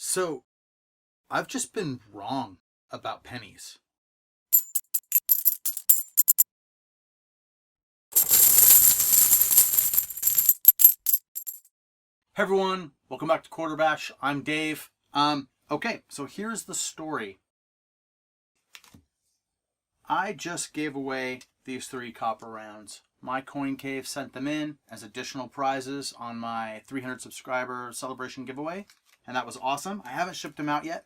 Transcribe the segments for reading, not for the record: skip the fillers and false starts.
So, I've just been wrong about pennies. Hey everyone, welcome back to Quarterbash. I'm Dave. Okay, so here's the story. I just gave away these 3 copper rounds. My Coin Cave sent them in as additional prizes on my 300 subscriber celebration giveaway, and that was awesome. I haven't shipped them out yet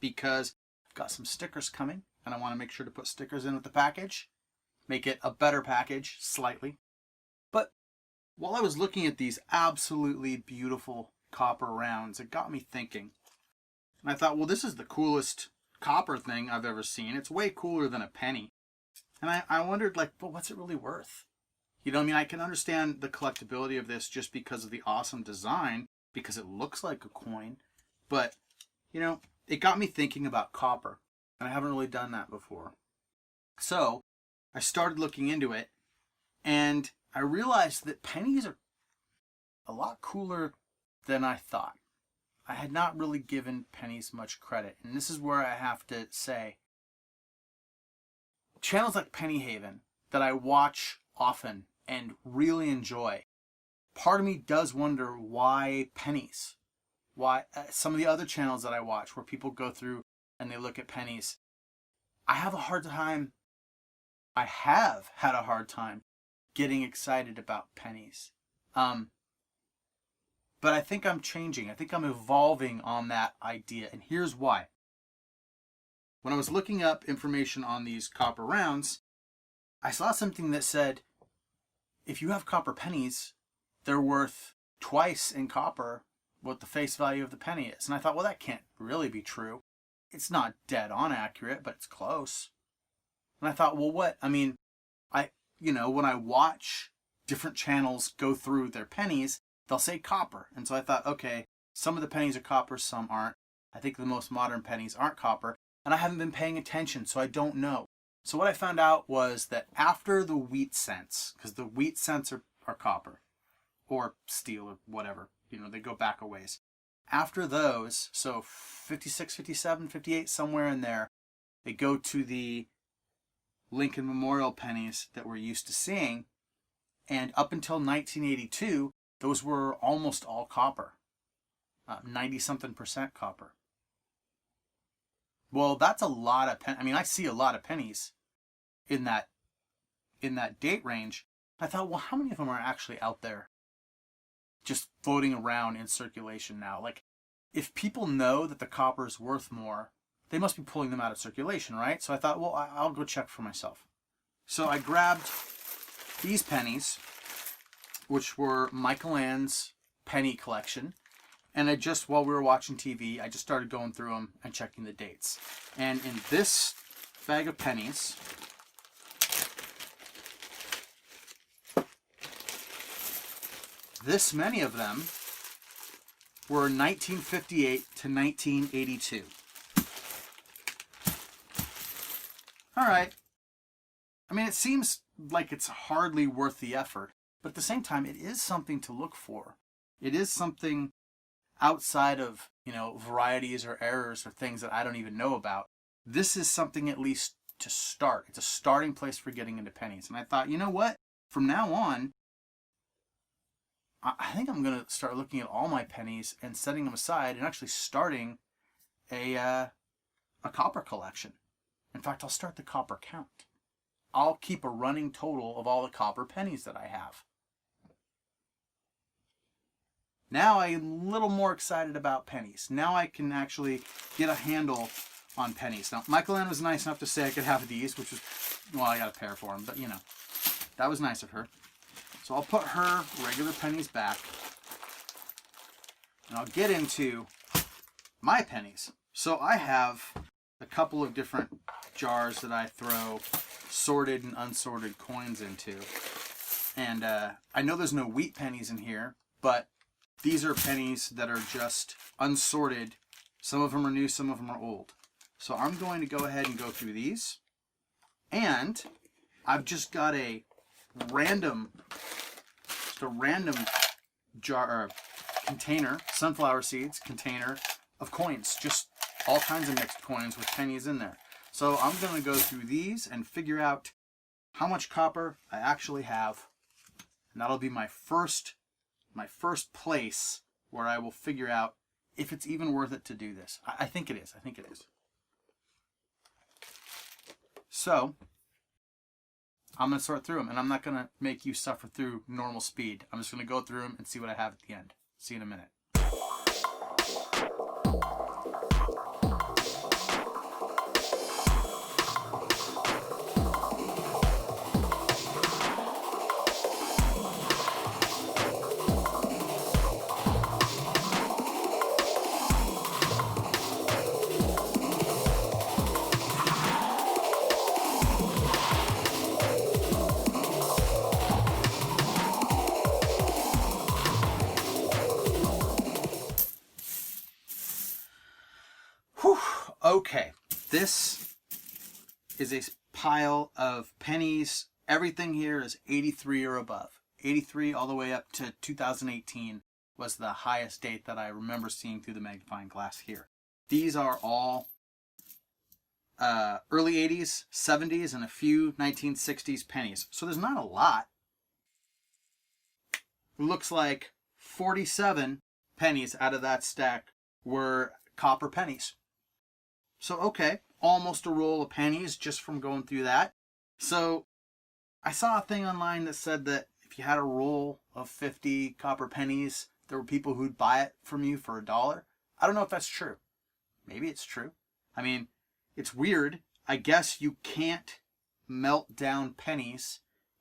because I've got some stickers coming, and I want to make sure to put stickers in with the package, make it a better package slightly. But while I was looking at these absolutely beautiful copper rounds, it got me thinking. And I thought, well, this is the coolest copper thing I've ever seen. It's way cooler than a penny. And I wondered, like, but what's it really worth? You know what I mean? I can understand the collectability of this just because of the awesome design, because it looks like a coin. But, you know, it got me thinking about copper. And I haven't really done that before. So I started looking into it, and I realized that pennies are a lot cooler than I thought. I had not really given pennies much credit. And this is where I have to say, channels like Penny Haven that I watch often and really enjoy, part of me does wonder why pennies. Why some of the other channels that I watch where people go through and they look at pennies, I have had a hard time getting excited about pennies. But I think I'm changing. I think I'm evolving on that idea. And here's why. When I was looking up information on these copper rounds, I saw something that said, if you have copper pennies, they're worth twice in copper what the face value of the penny is. And I thought, well, that can't really be true. It's not dead on accurate, but it's close. And I thought, well, what? I mean, when I watch different channels go through their pennies, they'll say copper. And so I thought, okay, some of the pennies are copper, some aren't. I think the most modern pennies aren't copper. And I haven't been paying attention, so I don't know. So what I found out was that after the wheat cents, because the wheat cents are copper, or steel, or whatever, they go back a ways. After those, so 56, 57, 58, somewhere in there, they go to the Lincoln Memorial pennies that we're used to seeing. And up until 1982, those were almost all copper, 90-something% copper. Well, that's a lot of pennies. I mean, I see a lot of pennies in that date range. I thought, well, how many of them are actually out there just floating around in circulation now? Like, if people know that the copper is worth more, they must be pulling them out of circulation, right? So I thought, well, I'll go check for myself. So I grabbed these pennies, which were Michael Ann's penny collection. And while we were watching TV, I just started going through them and checking the dates. And in this bag of pennies, this many of them were 1958 to 1982. All right. I mean, it seems like it's hardly worth the effort, but at the same time, it is something to look for. It is something outside of, varieties or errors or things that I don't even know about. This is something at least to start. It's a starting place for getting into pennies. And I thought, you know what? From now on, I think I'm going to start looking at all my pennies and setting them aside and actually starting a copper collection. In fact, I'll start the copper count. I'll keep a running total of all the copper pennies that I have. Now I'm a little more excited about pennies. Now I can actually get a handle on pennies. Now, Michael Ann was nice enough to say I could have these, which was, well, I got a pair for him, but that was nice of her. So I'll put her regular pennies back, and I'll get into my pennies. So I have a couple of different jars that I throw sorted and unsorted coins into. And I know there's no wheat pennies in here, but these are pennies that are just unsorted. Some of them are new, some of them are old. So I'm going to go ahead and go through these. And I've just got a random jar or container, sunflower seeds container of coins, just all kinds of mixed coins with pennies in there. So I'm going to go through these and figure out how much copper I actually have. And that'll be my first place where I will figure out if it's even worth it to do this. I think it is. I think it is. So I'm going to sort through them, and I'm not going to make you suffer through normal speed. I'm just going to go through them and see what I have at the end. See you in a minute. Okay, this is a pile of pennies. Everything here is 83 or above. 83 all the way up to 2018 was the highest date that I remember seeing through the magnifying glass here. These are all early 80s, 70s, and a few 1960s pennies. So there's not a lot. It looks like 47 pennies out of that stack were copper pennies. So, okay, almost a roll of pennies just from going through that. So, I saw a thing online that said that if you had a roll of 50 copper pennies, there were people who'd buy it from you for $1. I don't know if that's true. Maybe it's true. I mean, it's weird. I guess you can't melt down pennies.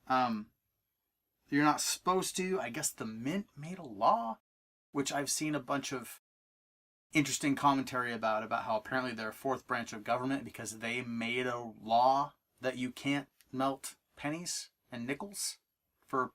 You're not supposed to. I guess the mint made a law, which I've seen a bunch of interesting commentary about how apparently they're a fourth branch of government because they made a law that you can't melt pennies and nickels for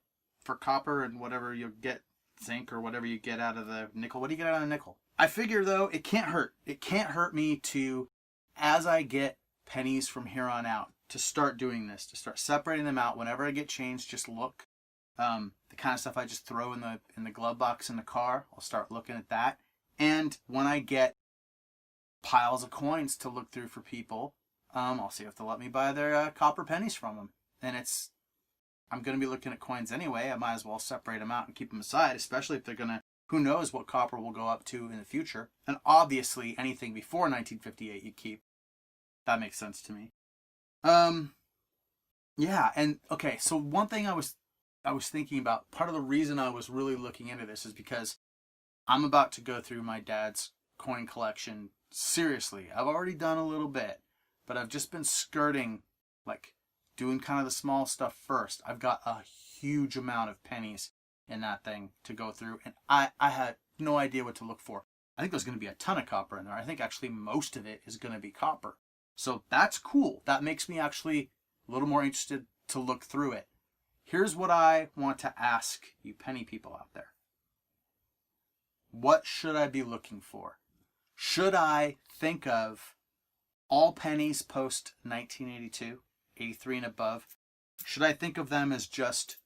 copper and whatever you get, zinc or whatever you get out of the nickel. What do you get out of a nickel? I figure though, it can't hurt. It can't hurt me to, as I get pennies from here on out, to start doing this, to start separating them out. Whenever I get change, just look. The kind of stuff I just throw in the glove box in the car, I'll start looking at that. And when I get piles of coins to look through for people, I'll see if they'll let me buy their copper pennies from them. And I'm going to be looking at coins anyway. I might as well separate them out and keep them aside, especially if they're going to, who knows what copper will go up to in the future. And obviously anything before 1958 you keep. That makes sense to me. Yeah, and okay, so one thing I was thinking about, part of the reason I was really looking into this is because I'm about to go through my dad's coin collection seriously. I've already done a little bit, but I've just been skirting, like doing kind of the small stuff first. I've got a huge amount of pennies in that thing to go through, and I had no idea what to look for. I think there's going to be a ton of copper in there. I think actually most of it is going to be copper. So that's cool. That makes me actually a little more interested to look through it. Here's what I want to ask you penny people out there. What should I be looking for? Should I think of all pennies post 1982, 83 and above? Should I think of them as just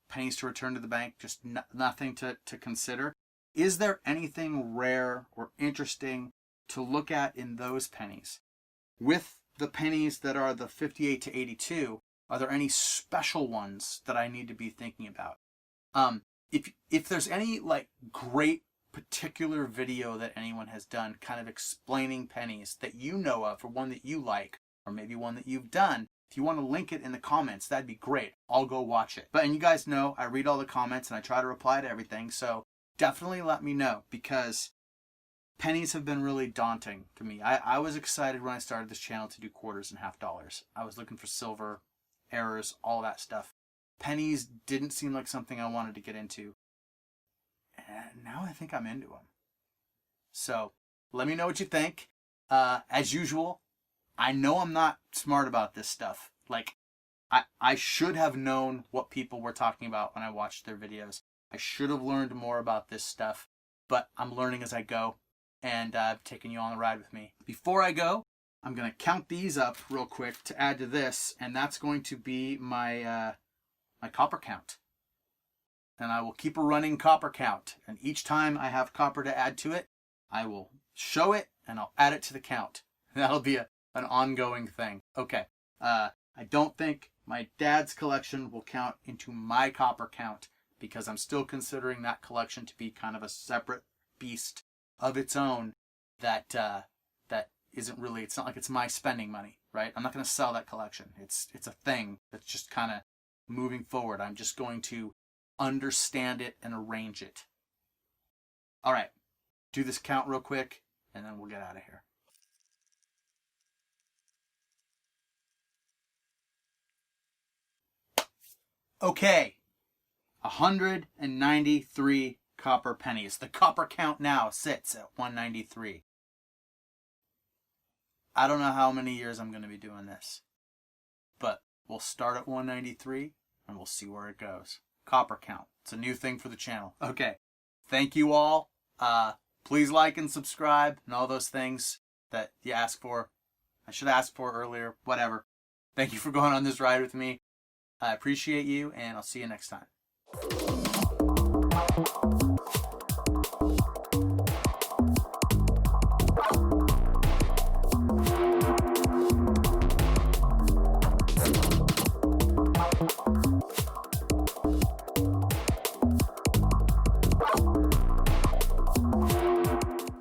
pennies to return to the bank, just nothing to consider? Is there anything rare or interesting to look at in those pennies? With the pennies that are the 58 to 82, are there any special ones that I need to be thinking about? If there's any like great particular video that anyone has done kind of explaining pennies that you know of, or one that you like, or maybe one that you've done, if you want to link it in the comments, that'd be great. I'll go watch it. And you guys know I read all the comments and I try to reply to everything, so definitely let me know, because pennies have been really daunting to me. I was excited when I started this channel to do quarters and half dollars. I was looking for silver, errors, all that stuff. Pennies didn't seem like something I wanted to get into. And now I think I'm into them. So let me know what you think. As usual, I know I'm not smart about this stuff. Like, I should have known what people were talking about when I watched their videos. I should have learned more about this stuff, but I'm learning as I go, and I've taken you on the ride with me. Before I go, I'm going to count these up real quick to add to this, and that's going to be my my copper count. And I will keep a running copper count, and each time I have copper to add to it, I will show it and I'll add it to the count. That'll be an ongoing thing. Okay. I don't think my dad's collection will count into my copper count because I'm still considering that collection to be kind of a separate beast of its own that isn't really, it's not like it's my spending money, right? I'm not going to sell that collection. It's a thing that's just kind of moving forward. I'm just going to understand it and arrange it. All right, do this count real quick and then we'll get out of here. Okay, 193 copper pennies. The copper count now sits at 193. I don't know how many years I'm going to be doing this, but we'll start at 193 and we'll see where it goes. Copper count. It's a new thing for the channel. Okay. Thank you all. Please like and subscribe and all those things that you ask for. I should ask for earlier. Whatever. Thank you for going on this ride with me. I appreciate you, and I'll see you next time.